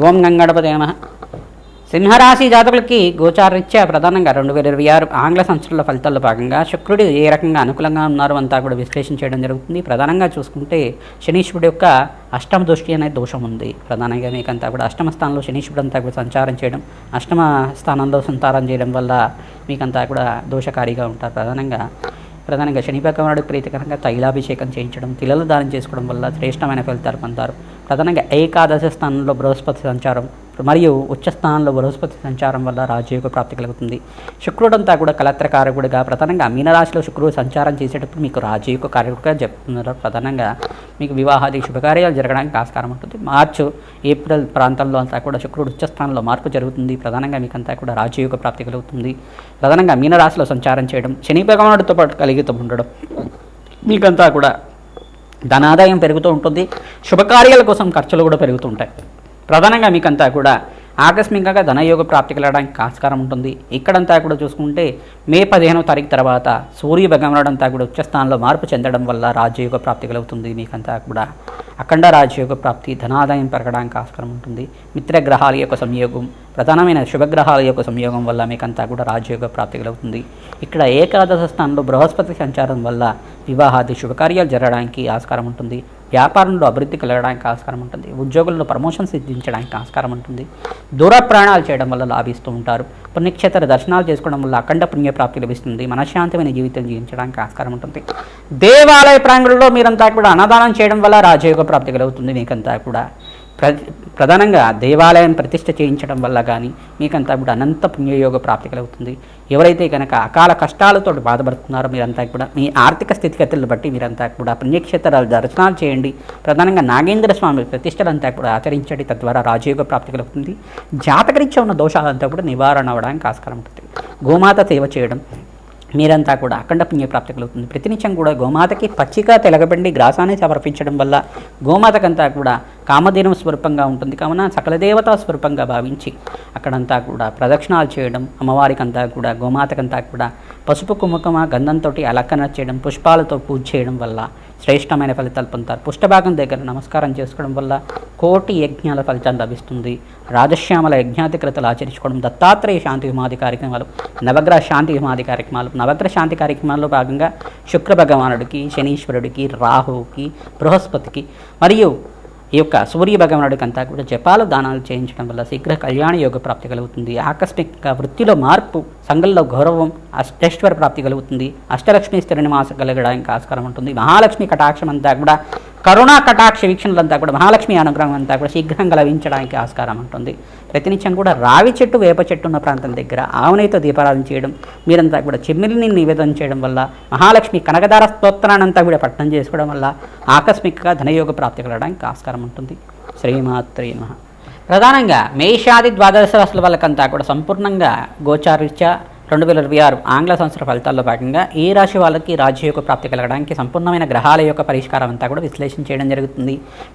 ఓం గంగణపతే నమః. సింహరాశి జాతకులకి గోచారరీత్యా ప్రధానంగా 2026 ఆంగ్ల సంవత్సరాల ఫలితాల్లో భాగంగా శుక్రుడు ఏ రకంగా అనుకూలంగా ఉన్నారో అంతా కూడా విశ్లేషణ చేయడం జరుగుతుంది. ప్రధానంగా చూసుకుంటే శనీశ్వరుడు యొక్క అష్టమ దృష్టి అనే దోషం ఉంది. ప్రధానంగా మీకంతా కూడా అష్టమ స్థానంలో శనీశ్వరుడు అంతా కూడా సంచారం చేయడం, అష్టమ స్థానంలో సంతారం చేయడం వల్ల మీకంతా కూడా దోషకారిగా ఉంటారు. ప్రధానంగా శని భగవానుడు ప్రీతికరంగా తైలాభిషేకం చేయించడం, తిలలు దానం చేసుకోవడం వల్ల శ్రేష్టమైన ఫలితాలు పొందుతారు. ప్రధానంగా ఏకాదశ స్థానంలో బృహస్పతి సంచారం మరియు ఉచ్చ స్థానంలో బృహస్పతి సంచారం వల్ల రాజయోగ ప్రాప్తి కలుగుతుంది. శుక్రుడంతా కూడా కలత్రకారకుడిగా ప్రధానంగా మీనరాశిలో శుక్రుడు సంచారం చేసేటప్పుడు మీకు రాజయోగ కారకుడిగా చెప్తున్నారు. ప్రధానంగా మీకు వివాహాది శుభకార్యాలు జరగడానికి ఆస్కారం ఉంటుంది. మార్చు ఏప్రిల్ ప్రాంతంలో అంతా కూడా శుక్రుడు ఉచ్చ స్థానంలో మార్పు జరుగుతుంది. ప్రధానంగా మీకంతా కూడా రాజయోగ ప్రాప్తి కలుగుతుంది. ప్రధానంగా మీనరాశిలో సంచారం చేయడం, శని భగవానుడితో పాటు కలిగితూ ఉండడం మీకంతా కూడా ధనాదాయం పెరుగుతూ ఉంటుంది. శుభకార్యాల కోసం ఖర్చులు కూడా పెరుగుతుంటాయి. ప్రధానంగా మీకంతా కూడా ఆకస్మికంగా ధనయోగ ప్రాప్తి కలగడానికి ఆస్కారం ఉంటుంది. ఇక్కడంతా కూడా చూసుకుంటే మే 15వ తారీఖు తర్వాత సూర్య భగవానుడు అంతా కూడా ఉచ్చస్థానంలో మార్పు చెందడం వల్ల రాజయోగ ప్రాప్తి కలుగుతుంది. మీకంతా కూడా అఖండ రాజయోగ ప్రాప్తి, ధనాదాయం పెరగడానికి ఆస్కారం ఉంటుంది. మిత్రగ్రహాల యొక్క సంయోగం, ప్రధానమైన శుభగ్రహాల యొక్క సంయోగం వల్ల మీకంతా కూడా రాజయోగ ప్రాప్తి కలుగుతుంది. ఇక్కడ ఏకాదశ స్థానంలో బృహస్పతి సంచారం వల్ల వివాహాది శుభకార్యాలు జరగడానికి ఆస్కారం ఉంటుంది. వ్యాపారంలో అభివృద్ధి కలగడానికి ఆస్కారం ఉంటుంది. ఉద్యోగుల్లో ప్రమోషన్ సిద్ధించడానికి ఆస్కారం ఉంటుంది. దూర ప్రయాణాలు చేయడం వల్ల లాభిస్తూ ఉంటారు. పుణ్యక్షేత్ర దర్శనాలు చేసుకోవడం వల్ల అఖండ పుణ్యప్రాప్తి లభిస్తుంది. మనశ్శాంతమైన జీవితం జీవించడానికి ఆస్కారం ఉంటుంది. దేవాలయ ప్రాంగణంలో మీరంతా కూడా అన్నదానం చేయడం వల్ల రాజయోగ ప్రాప్తి కలుగుతుంది. మీకంతా కూడా ప్రధానంగా దేవాలయం ప్రతిష్ఠ చేయించడం వల్ల కానీ మీకంతా కూడా అనంత పుణ్యయోగ ప్రాప్తి కలుగుతుంది. ఎవరైతే కనుక అకాల కష్టాలతో బాధపడుతున్నారో మీరంతా కూడా మీ ఆర్థిక స్థితిగతులను బట్టి మీరంతా కూడా పుణ్యక్షేత్రాలు దర్శనాలు చేయండి. ప్రధానంగా నాగేంద్ర స్వామి ప్రతిష్టలంతా కూడా ఆచరించండి. తద్వారా రాజయోగ ప్రాప్తి కలుగుతుంది. జాతకరీత్యా ఉన్న దోషాలంతా కూడా నివారణ అవ్వడానికి ఆస్కారం ఉంటుంది. గోమాత సేవ చేయడం మీరంతా కూడా అఖండ పుణ్యప్రాప్తి కలుగుతుంది. ప్రతినిత్యం కూడా గోమాతకి పచ్చిక తెలగబండి గ్రాసాన్ని సమర్పించడం వల్ల గోమాతకంతా కూడా కామధేను స్వరూపంగా ఉంటుంది. కావున సకల దేవతా స్వరూపంగా భావించి అక్కడంతా కూడా ప్రదక్షిణాలు చేయడం, అమ్మవారికంతా కూడా గోమాతకంతా కూడా పసుపు కుంకుమ గంధంతో అలంకరణ చేయడం, పుష్పాలతో పూజ చేయడం వల్ల శ్రేష్టమైన ఫలితాలు పొందుతారు. పుష్టభాగం దగ్గర నమస్కారం చేసుకోవడం వల్ల కోటి యజ్ఞాల ఫలితం లభిస్తుంది. రాజశ్యామల యజ్ఞాధికృతలు ఆచరించుకోవడం, దత్తాత్రేయ శాంతి హోమాది కార్యక్రమాలు, నవగ్రహ శాంతి హోమాది కార్యక్రమాలు, నవగ్రహ శాంతి కార్యక్రమాల్లో భాగంగా శుక్ర భగవానుడికి, శనీశ్వరుడికి, రాహువుకి, బృహస్పతికి మరియు ఈ యొక్క సూర్య భగవానుడికి అంతా కూడా జపాలు దానాలు చేయించడం వల్ల శీఘ్ర కళ్యాణ యోగ ప్రాప్తి కలుగుతుంది. ఆకస్మిక వృత్తిలో మార్పు, సంఘంలో గౌరవం, అష్టైశ్వర ప్రాప్తి కలుగుతుంది. అష్టలక్ష్మి స్థిర నివాసం కలగడానికి ఆస్కారం ఉంటుంది. మహాలక్ష్మి కటాక్షం అంతా కూడా కరుణా కటాక్ష వీక్షణలంతా కూడా మహాలక్ష్మి అనుగ్రహం అంతా కూడా శీఘ్రంగా లభించడానికి ఆస్కారం ఉంటుంది. ప్రతినిత్యం కూడా రావి చెట్టు, వేప చెట్టు ఉన్న ప్రాంతం దగ్గర ఆవునేతో దీపారాధన చేయడం, మీరంతా కూడా చెమ్మిలిని నివేదన చేయడం వల్ల మహాలక్ష్మి కనకదార స్తోత్రానంతా కూడా పఠనం చేసుకోవడం వల్ల ఆకస్మికంగా ధనయోగ ప్రాప్తి కలగడానికి ఆస్కారం ఉంటుంది. శ్రీమాత్రే నమః. ప్రధానంగా మేషాది ద్వాదశ రాశుల వాళ్ళకంతా కూడా సంపూర్ణంగా గోచారీత్యా 2026 ఆంగ్ల సంవత్సర ఫలితాల్లో భాగంగా ఏ రాశి వాళ్ళకి రాజయోగ ప్రాప్తి కలగడానికి సంపూర్ణమైన గ్రహాల యొక్క పరిష్కారం అంతా కూడా విశ్లేషణ చేయడం జరుగుతుంది.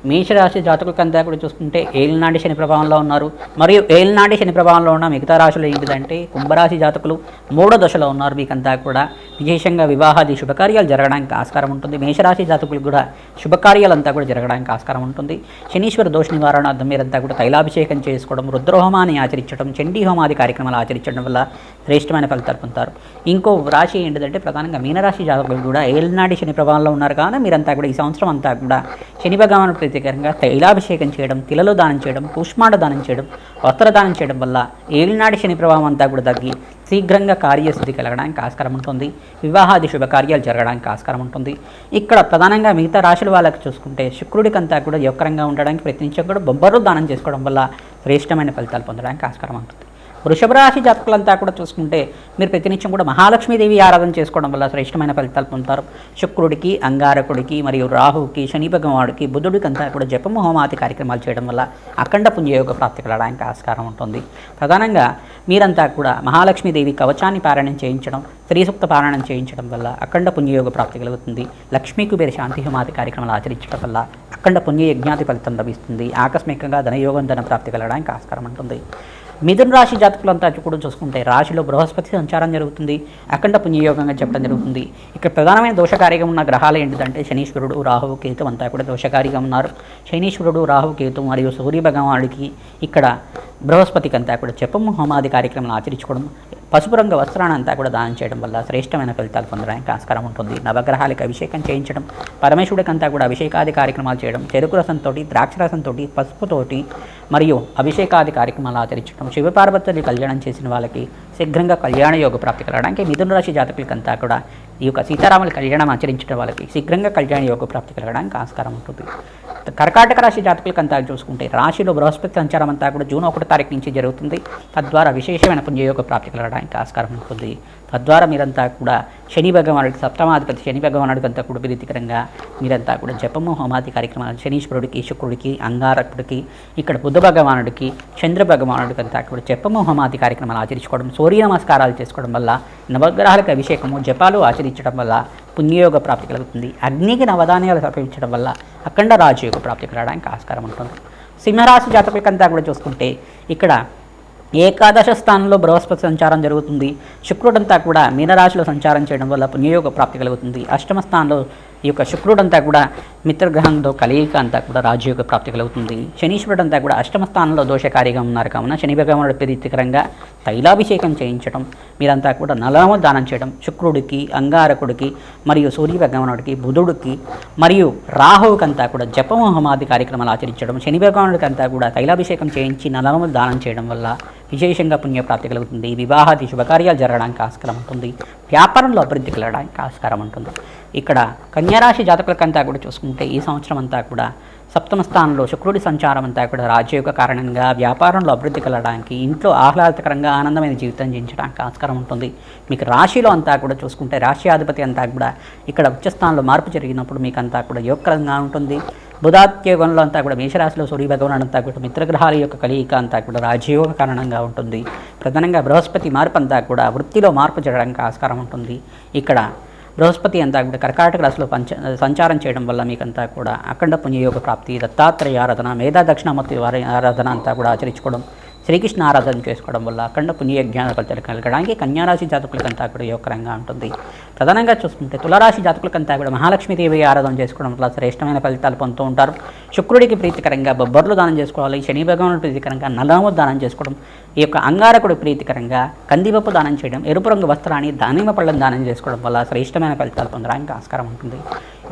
మేషరాశి జాతకులకంతా కూడా చూసుకుంటే ఏలినాటి శని ప్రభావంలో ఉన్నారు. మరియు ఏలినాటి శని ప్రభావంలో ఉన్న మిగతా రాశులు ఏంటిదంటే కుంభరాశి జాతకులు 3వ దశలో ఉన్నారు. మీకంతా కూడా విశేషంగా వివాహాది శుభకార్యాలు జరగడానికి ఆస్కారం ఉంటుంది. మేషరాశి జాతకులు కూడా శుభకార్యాలంతా కూడా జరగడానికి ఆస్కారం ఉంటుంది. శనీశ్వర దోష నివారణార్థం మీరంతా కూడా తైలాభిషేకం చేసుకోవడం, రుద్రహోమాన్ని ఆచరించడం, చండీ హోమాది కార్యక్రమాలు ఆచరించడం వల్ల శ్రేష్టమైన ఫలితాలు పొందుతారు. ఇంకో రాశి ఏంటిదంటే ప్రధానంగా మీనరాశి జాతకులు కూడా ఏలినాటి శని ప్రభావంలో ఉన్నారు. కానీ మీరంతా కూడా ఈ సంవత్సరం అంతా కూడా శని భగవాను ప్రీతికరంగా తైలాభిషేకం చేయడం, తిలలో దానం చేయడం, పుష్మాండ దానం చేయడం, వస్త్రదానం చేయడం వల్ల ఏలినాటి శని ప్రభావం అంతా కూడా తగ్గి శీఘ్రంగా కార్యసిద్ధి కలగడానికి ఆస్కారం ఉంటుంది. వివాహాది శుభకార్యాలు జరగడానికి ఆస్కారం ఉంటుంది. ఇక్కడ ప్రధానంగా మిగతా రాశుల వాళ్ళకి చూసుకుంటే శుక్రుడికంతా కూడా యోగకరంగా ఉండడానికి ప్రయత్నించడం కూడా బొబ్బరు దానం చేసుకోవడం వల్ల శ్రేష్టమైన ఫలితాలు పొందడానికి ఆస్కారం ఉంటుంది. వృషభ రాశి జాతకులంతా కూడా చూసుకుంటే మీరు ప్రతినిత్యం కూడా మహాలక్ష్మీదేవి ఆరాధన చేసుకోవడం వల్ల శ్రేష్టమైన ఫలితాలు పొందుతారు. శుక్రుడికి, అంగారకుడికి మరియు రాహుకి, శని భగవానుడికి, బుధుడికి అంతా కూడా జపము హోమాది కార్యక్రమాలు చేయడం వల్ల అఖండ పుణ్యయోగ ప్రాప్తి కలగడానికి ఆస్కారం ఉంటుంది. ప్రధానంగా మీరంతా కూడా మహాలక్ష్మీదేవి కవచాన్ని పారాయణం చేయించడం, స్త్రీ సూక్త పారాయణం చేయించడం వల్ల అఖండ పుణ్యయోగ ప్రాప్తి కలుగుతుంది. లక్ష్మీ కుబేర శాంతి హోమాది కార్యక్రమాలు ఆచరించడం వల్ల అఖండ పుణ్య యజ్ఞాతి ఫలితం లభిస్తుంది. ఆకస్మికంగా ధనయోగం, ధన ప్రాప్తి కలగడానికి ఆస్కారం ఉంటుంది. మిథున రాశి జాతకులంతా కూడా చూసుకుంటే రాశిలో బృహస్పతి సంచారం జరుగుతుంది, అఖండ పుణ్యయోగంగా చెప్పడం జరుగుతుంది. ఇక్కడ ప్రధానమైన దోషకారిగా ఉన్న గ్రహాలు ఏంటిదంటే శనీశ్వరుడు, రాహువు, కేతు అంతా కూడా దోషకారిగా ఉన్నారు. శనీశ్వరుడు, రాహు, కేతు మరియు సూర్య భగవానుడికి ఇక్కడ బృహస్పతికి అంతా కూడా జపము హోమాది కార్యక్రమాలు ఆచరించుకోవడం, పసుపు రంగు వస్త్రాన్ని అంతా కూడా దానం చేయడం వల్ల శ్రేష్టమైన ఫలితాలు పొందడానికి ఆస్కారం ఉంటుంది. నవగ్రహాలకు అభిషేకం చేయించడం, పరమేశ్వరుడికి అంతా కూడా అభిషేకాది కార్యక్రమాలు చేయడం, చెరుకు రసంతో, ద్రాక్ష రసంతో, పసుపుతోటి మరియు అభిషేకాది కార్యక్రమాలు ఆచరించడం, శివపార్వతుని కళ్యాణం చేసిన వాళ్ళకి శీఘ్రంగా కళ్యాణ యోగ ప్రాప్తి కలగడానికి, మిథున రాశి జాతకులకంతా కూడా ఈ యొక్క సీతారాముల కళ్యాణం ఆచరించడం వాళ్ళకి శీఘ్రంగా కళ్యాణ యోగ ప్రాప్తి కలగడానికి ఆస్కారం ఉంటుంది. కర్కాటక రాశి జాతకులకంతా చూసుకుంటే రాశిలో బృహస్పతి సంచారం అంతా కూడా జూన్ 1 తారీఖు నుంచి జరుగుతుంది. తద్వారా విశేషమైన పుణ్యయోగ ప్రాప్తి కలగడానికి ఆస్కారం ఉంటుంది. తద్వారా మీరంతా కూడా శని భగవానుడికి, సప్తమాధిపతి శని భగవానుడికి అంతా కూడా ప్రీతికరంగా మీరంతా కూడా జపము హోమాది కార్యక్రమాలు శనీశ్వరుడికి, శుక్రుడికి, అంగారకుడికి, ఇక్కడ బుధ భగవానుడికి, చంద్ర భగవానుడికి అంతా కూడా జపము హోమాది కార్యక్రమాలు ఆచరించుకోవడం, సూర్య నమస్కారాలు చేసుకోవడం వల్ల, నవగ్రహాలకు అభిషేకము జపాలు ఆచరించడం వల్ల పుణ్యయోగ ప్రాప్తి కలుగుతుంది. అగ్నికి నవధాన్యాలు సమర్పించడం వల్ల అఖండ రాజయోగ ప్రాప్తి కలగడానికి ఆస్కారం ఉంటుంది. సింహరాశి జాతకులకంతా కూడా చూసుకుంటే ఇక్కడ ఏకాదశ స్థానంలో బృహస్పతి సంచారం జరుగుతుంది. శుక్రుడంతా కూడా మీనరాశిలో సంచారం చేయడం వల్ల పుణ్యయోగ ప్రాప్తి కలుగుతుంది. అష్టమ స్థానంలో ఈ యొక్క శుక్రుడంతా కూడా మిత్రగ్రహంతో కలయిక అంతా కూడా రాజయోగ ప్రాప్తి కలుగుతుంది. శనీశ్వరుడంతా కూడా అష్టమ స్థానంలో దోషకారిగా ఉన్నారు కావున శని భగవానుడి ప్రీతికరంగా తైలాభిషేకం చేయించడం, మీరంతా కూడా నలము దానం చేయడం, శుక్రుడికి, అంగారకుడికి మరియు సూర్య భగవానుడికి, బుధుడికి మరియు రాహువుకంతా కూడా జపము హోమాది కార్యక్రమాలు ఆచరించడం, శని భగవానుడికి అంతా కూడా తైలాభిషేకం చేయించి నలము దానం చేయడం వల్ల విశేషంగా పుణ్యప్రాప్తి కలుగుతుంది. వివాహాది శుభకార్యాలు జరగడానికి ఆస్కారం ఉంటుంది. వ్యాపారంలో అభివృద్ధి కలగడానికి ఆస్కారం ఉంటుంది. ఇక్కడ కన్యారాశి జాతకులకంతా కూడా చూసుకుంటే ఈ సంవత్సరం అంతా కూడా సప్తమ స్థానంలో శుక్రుడి సంచారం అంతా కూడా రాజయోగ కారణంగా వ్యాపారంలో అభివృద్ధి కలగడానికి, ఇంట్లో ఆహ్లాదకరంగా ఆనందమైన జీవితం జీవించడానికి ఆస్కారం ఉంటుంది. మీకు రాశిలో అంతా కూడా చూసుకుంటే రాశ్యాధిపతి అంతా కూడా ఇక్కడ ఉచ్చస్థానంలో మార్పు జరిగినప్పుడు మీకు అంతా కూడా యోగకరంగా ఉంటుంది. బుధాత్యోగంలో అంతా కూడా మేషరాశిలో సూర్య భగవానుడు అంతా కూడా మిత్రగ్రహాల యొక్క కలయిక అంతా కూడా రాజయోగ కారణంగా ఉంటుంది. ప్రధానంగా బృహస్పతి మార్పు అంతా కూడా వృత్తిలో మార్పు జరగడానికి ఆస్కారం ఉంటుంది. ఇక్కడ బృహస్పతి అంతా కూడా కర్కాటక రాశిలో సంచారం చేయడం వల్ల మీకంతా కూడా అఖండ పుణ్యయోగ ప్రాప్తి, దత్తాత్రేయ ఆరాధన, మేధా దక్షిణామూర్తి వారి ఆరాధన అంతా కూడా ఆచరించుకోవడం, శ్రీకృష్ణ ఆరాధన చేసుకోవడం వల్ల అఖండ పుణ్యజ్ఞాన ఫలితాలు కలగడానికి కన్యారాశి జాతకులకంతా కూడా యోగకరంగా ఉంటుంది. ప్రధానంగా చూసుకుంటే తులారాశి జాతకులకంతా కూడా మహాలక్ష్మీదేవి ఆరాధన చేసుకోవడం వల్ల శ్రేష్టమైన ఫలితాలు పొందుతూ ఉంటారు. శుక్రుడికి ప్రీతికరంగా బొబ్బర్లు దానం చేసుకోవాలి. శని భగవానుడి ప్రీతికరంగా నల్లము దానం చేసుకోవడం, ఈ యొక్క అంగారకుడు ప్రీతికరంగా కందిపప్పు దానం చేయడం, ఎరుపు రంగు వస్త్రాన్ని దానిమ్మ పళ్ళను దానం చేసుకోవడం వల్ల శ్రేష్టమైన ఫలితాలు పొందడానికి ఆస్కారం ఉంటుంది.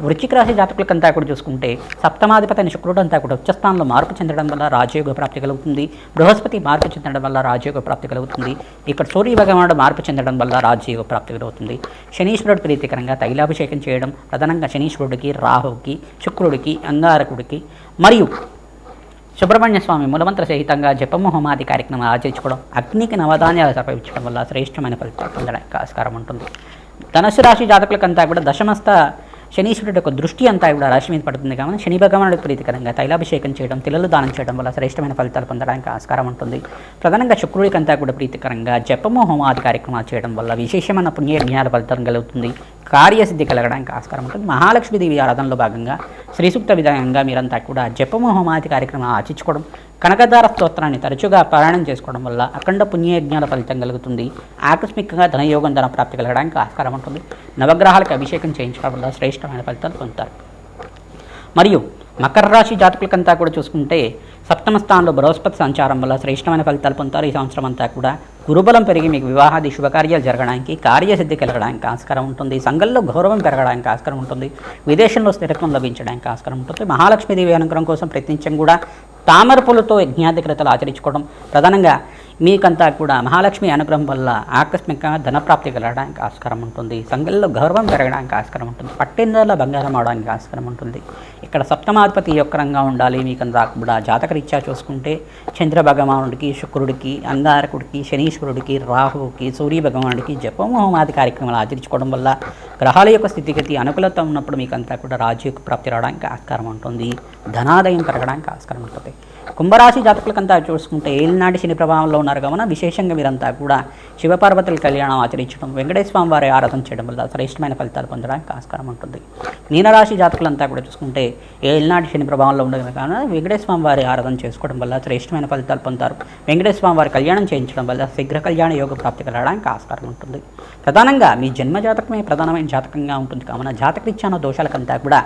వృశ్చిక రాశి జాతకులకంతా కూడా చూసుకుంటే సప్తమాధిపతి అయిన శుక్రుడు అంతా కూడా ఉచ్చస్థానంలో మార్పు చెందడం వల్ల రాజయోగ ప్రాప్తి కలుగుతుంది. బృహస్పతి మార్పు చెందడం వల్ల రాజయోగ ప్రాప్తి కలుగుతుంది. ఇక్కడ సూర్య భగవానుడు మార్పు చెందడం వల్ల రాజయోగ ప్రాప్తి కలుగుతుంది. శనీశ్వరుడు ప్రీతికరంగా తైలాభిషేకం చేయడం, ప్రధానంగా శనీశ్వరుడికి, రాహువుకి, శుక్రుడికి, అంగారకుడికి మరియు సుబ్రహ్మణ్య స్వామి మూలమంత్ర సహితంగా జపము హోమాది కార్యక్రమాలు ఆచరించుకోవడం, అగ్నికి నవధాన్యాలు సమర్పించడం వల్ల శ్రేష్టమైన ఫలితాలు పొందడానికి ఆస్కారం ఉంటుంది. ధనుసు రాశి జాతకులకంతా కూడా దశమస్థ శనీశ్వరుడు యొక్క దృష్టి అంతా కూడా రాశి మీద పడుతుంది కాబట్టి శని భగవానుడికి ప్రీతికరంగా తైలాభిషేకం చేయడం, తిలలు దానం చేయడం వల్ల శ్రేష్టమైన ఫలితాలు పొందడానికి ఆస్కారం ఉంటుంది. ప్రధానంగా శుక్రుడికి అంతా కూడా ప్రీతికరంగా జపము హోమాది కార్యక్రమాలు చేయడం వల్ల విశేషమైన పుణ్యజ్ఞాన ఫలితం కలుగుతుంది. కార్యసిద్ధి కలగడానికి ఆస్కారం ఉంటుంది. మహాలక్ష్మీదేవి ఆరాధనలో భాగంగా శ్రీ సూక్త విధానంగా మీరంతా కూడా జపము హోమాది కార్యక్రమాలు ఆచరించుకోవడం, కనకదార స్తోత్రాన్ని తరచుగా పారాయణం చేసుకోవడం వల్ల అఖండ పుణ్యయజ్ఞాల ఫలితం కలుగుతుంది. ఆకస్మికంగా ధనయోగం, ధన ప్రాప్తి కలగడానికి ఆస్కారం ఉంటుంది. నవగ్రహాలకు అభిషేకం చేయించడం వల్ల శ్రేష్టమైన ఫలితాలు పొందుతారు. మరియు మకర రాశి జాతకులకంతా కూడా చూసుకుంటే సప్తమ స్థానంలో బృహస్పతి సంచారం వల్ల శ్రేష్టమైన ఫలితాలు పొందుతారు. ఈ సంవత్సరం అంతా కూడా గురుబలం పెరిగి మీకు వివాహాది శుభకార్యాలు జరగడానికి, కార్యసిద్ధి కలగడానికి ఆస్కారం ఉంటుంది. సంఘంలో గౌరవం పెరగడానికి ఆస్కారం ఉంటుంది. విదేశంలో స్థిరత్వం లభించడానికి ఆస్కారం ఉంటుంది. మహాలక్ష్మీదేవి అనుగ్రహం కోసం ప్రయత్నించడం కూడా తామర పూలతో యజ్ఞాధికృతలు ఆచరించుకోవడం, ప్రధానంగా మీకంతా కూడా మహాలక్ష్మి అనుగ్రహం వల్ల ఆకస్మికంగా ధనప్రాప్తి కలగడానికి ఆస్కారం ఉంటుంది. సంఘంలో గౌరవం పెరగడానికి ఆస్కారం ఉంటుంది. పట్టిందల బంగారం అవడానికి ఆస్కారం ఉంటుంది. ఇక్కడ సప్తమాధిపతి యొక్కరంగా ఉండాలి. మీకంతా కూడా జాతకరీత్యా చూసుకుంటే చంద్ర భగవానుడికి, శుక్రుడికి, అంగారకుడికి, శనీశ్వరుడికి, రాహువుకి, సూర్య భగవానుడికి జపము హోమాది కార్యక్రమాలు ఆచరించుకోవడం వల్ల గ్రహాల యొక్క స్థితిగతి అనుకూలత ఉన్నప్పుడు మీకంతా కూడా రాజయోగ ప్రాప్తి రావడానికి ఆస్కారం ఉంటుంది. ధనాదాయం పెరగడానికి ఆస్కారం ఉంటుంది. కుంభరాశి జాతకులకంతా చూసుకుంటే ఏలినాటి శని ప్రభావంలో ఉన్నారు కావున విశేషంగా మీరంతా కూడా శివపార్వతుల కళ్యాణం ఆచరించడం, వెంకటేశ్వర స్వామి వారి ఆరాధన చేయడం వల్ల శ్రేష్టమైన ఫలితాలు పొందడానికి ఆస్కారం ఉంటుంది. మీనరాశి జాతకులంతా కూడా చూసుకుంటే ఏలినాటి శని ప్రభావంలో ఉండదు కావున వెంకటేశ్వర స్వామి వారి ఆరాధన చేసుకోవడం వల్ల శ్రేష్టమైన ఫలితాలు పొందుతారు. వెంకటేశ్వర స్వామి వారి కళ్యాణం చేయించడం వల్ల శీఘ్ర కళ్యాణ యోగ ప్రాప్తి కలగడానికి ఆస్కారం ఉంటుంది. ప్రధానంగా మీ జన్మ జాతకమే ప్రధానమైన జాతకంగా ఉంటుంది కావున జాతకరీత్యాన దోషాలకంతా కూడా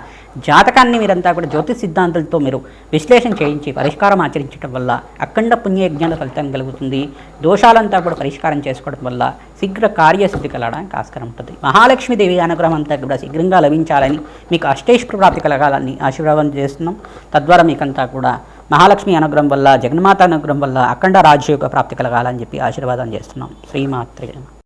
జాతకాన్ని మీరంతా కూడా జ్యోతిష్ సిద్ధాంతాలతో మీరు విశ్లేషణ చేయించి పరిష్కారం ఆచరించడం వల్ల అఖండ పుణ్యయజ్ఞాల ఫలితం కలుగుతుంది. దోషాలంతా కూడా పరిష్కారం చేసుకోవడం వల్ల శీఘ్ర కార్యసిద్ధి కలగడానికి ఆస్కారం ఉంటుంది. మహాలక్ష్మీదేవి అనుగ్రహం అంతా కూడా శీఘ్రంగా లభించాలని, మీకు అష్టైశ్వర్య ప్రాప్తి కలగాలని ఆశీర్వాదం చేస్తున్నాం. తద్వారా మీకంతా కూడా మహాలక్ష్మి అనుగ్రహం వల్ల, జగన్మాత అనుగ్రహం వల్ల అఖండ రాజయోగ ప్రాప్తి కలగాలని చెప్పి ఆశీర్వాదం చేస్తున్నాం. శ్రీమాత్రే నమః.